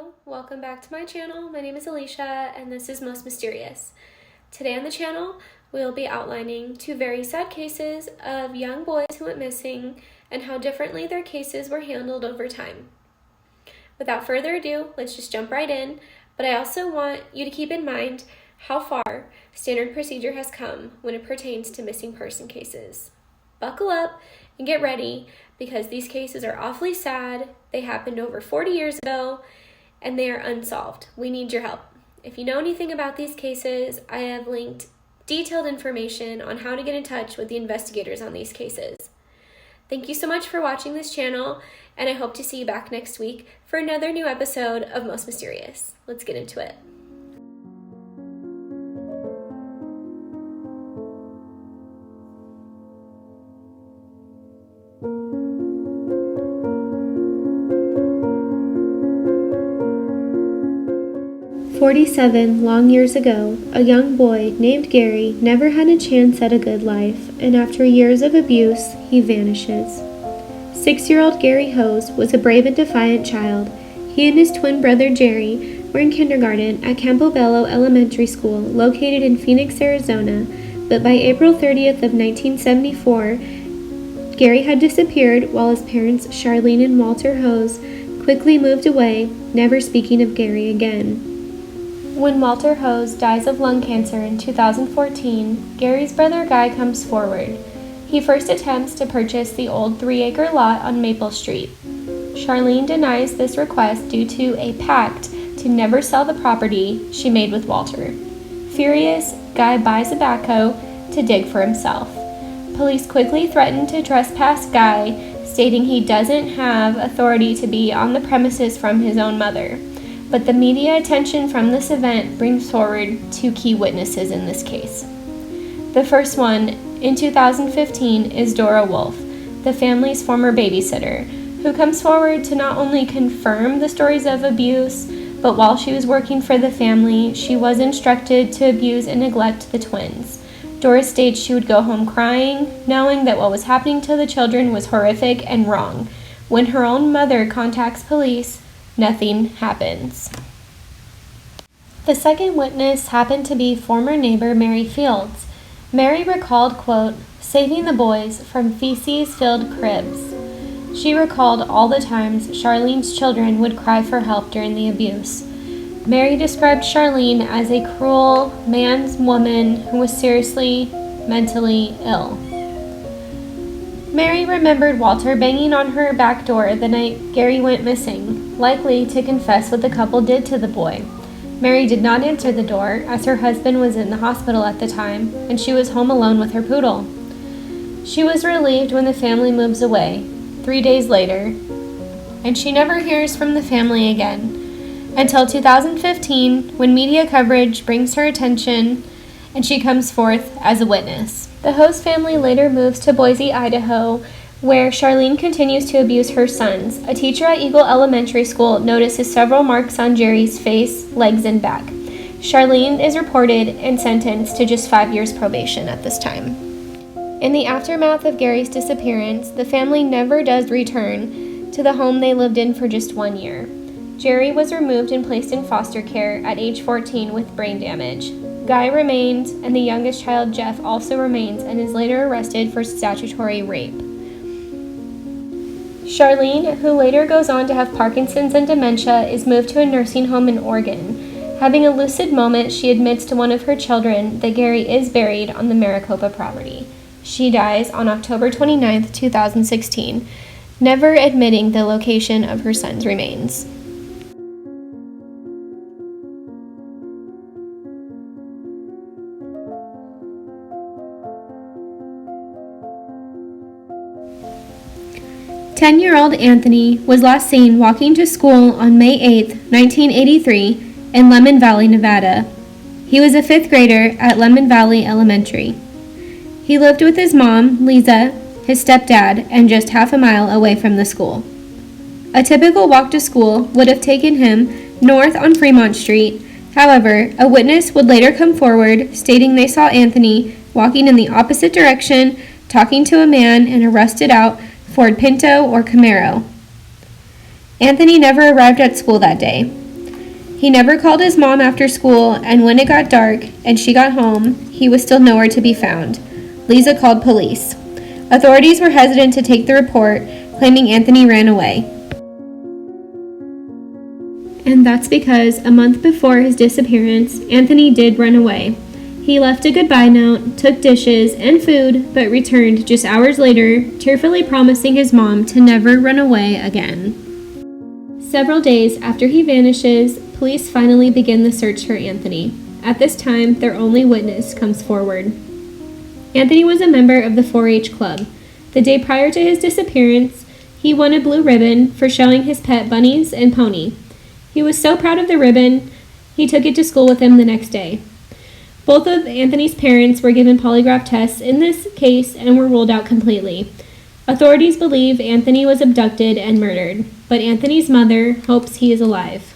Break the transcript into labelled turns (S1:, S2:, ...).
S1: Hello, welcome back to my channel. My name is Alicia and this is Most Mysterious. Today on the channel, we'll be outlining two very sad cases of young boys who went missing and how differently their cases were handled over time. Without further ado, let's just jump right in, but I also want you to keep in mind how far standard procedure has come when it pertains to missing person cases. Buckle up and get ready because these cases are awfully sad. They happened over 40 years ago and they are unsolved. We need your help. If you know anything about these cases, I have linked detailed information on how to get in touch with the investigators on these cases. Thank you so much for watching this channel, and I hope to see you back next week for another new episode of Most Mysterious. Let's get into it. "47 long years ago, a young boy named Gary never had a chance at a good life, and after years of abuse, he vanishes. 6-year-old Gary Hose was a brave and defiant child. He and his twin brother Jerry were in kindergarten at Campobello Elementary School, located in Phoenix, Arizona, but by April 30th of 1974, Gary had disappeared while his parents, Charlene and Walter Hose, quickly moved away, never speaking of Gary again. When Walter Hose dies of lung cancer in 2014, Gary's brother Guy comes forward. He first attempts to purchase the old 3-acre lot on Maple Street. Charlene denies this request due to a pact to never sell the property she made with Walter. Furious, Guy buys a backhoe to dig for himself. Police quickly threaten to trespass Guy, stating he doesn't have authority to be on the premises from his own mother. But the media attention from this event brings forward two key witnesses in this case. The first one, in 2015, is Dora Wolf, the family's former babysitter, who comes forward to not only confirm the stories of abuse, but while she was working for the family, she was instructed to abuse and neglect the twins. Dora states she would go home crying, knowing that what was happening to the children was horrific and wrong. When her own mother contacts police, nothing happens. The second witness happened to be former neighbor Mary Fields. Mary recalled, quote, saving the boys from feces-filled cribs. She recalled all the times Charlene's children would cry for help during the abuse. Mary described Charlene as a cruel man's woman who was seriously mentally ill. Mary remembered Walter banging on her back door the night Gary went missing, likely to confess what the couple did to the boy. Mary did not answer the door, as her husband was in the hospital at the time, and she was home alone with her poodle. She was relieved when the family moves away, 3 days later, and she never hears from the family again, until 2015, when media coverage brings her attention, and she comes forth as a witness. The Hose family later moves to Boise, Idaho, where Charlene continues to abuse her sons. A teacher at Eagle Elementary School notices several marks on Jerry's face, legs, and back. Charlene is reported and sentenced to just 5 years probation at this time. In the aftermath of Gary's disappearance, the family never does return to the home they lived in for just 1 year. Jerry was removed and placed in foster care at age 14 with brain damage. Guy remains, and the youngest child, Jeff, also remains and is later arrested for statutory rape. Charlene, who later goes on to have Parkinson's and dementia, is moved to a nursing home in Oregon. Having a lucid moment, she admits to one of her children that Gary is buried on the Maricopa property. She dies on October 29, 2016, never admitting the location of her son's remains. "10-year-old Anthony was last seen walking to school on May 8, 1983, in Lemon Valley, Nevada. He was a 5th grader at Lemon Valley Elementary. He lived with his mom, Lisa, his stepdad, and just half a mile away from the school. A typical walk to school would have taken him north on Fremont Street. However, a witness would later come forward stating they saw Anthony walking in the opposite direction, talking to a man in a rusted-out Ford Pinto or Camaro. Anthony never arrived at school that day. He never called his mom after school, and when it got dark and she got home, he was still nowhere to be found. Lisa called police. Authorities were hesitant to take the report, claiming Anthony ran away. And that's because a month before his disappearance, Anthony did run away. He left a goodbye note, took dishes and food, but returned just hours later, tearfully promising his mom to never run away again. Several days after he vanishes, police finally begin the search for Anthony. At this time, their only witness comes forward. Anthony was a member of the 4-H club. The day prior to his disappearance, he won a blue ribbon for showing his pet bunnies and pony. He was so proud of the ribbon, he took it to school with him the next day. Both of Anthony's parents were given polygraph tests in this case and were ruled out completely. Authorities believe Anthony was abducted and murdered, but Anthony's mother hopes he is alive.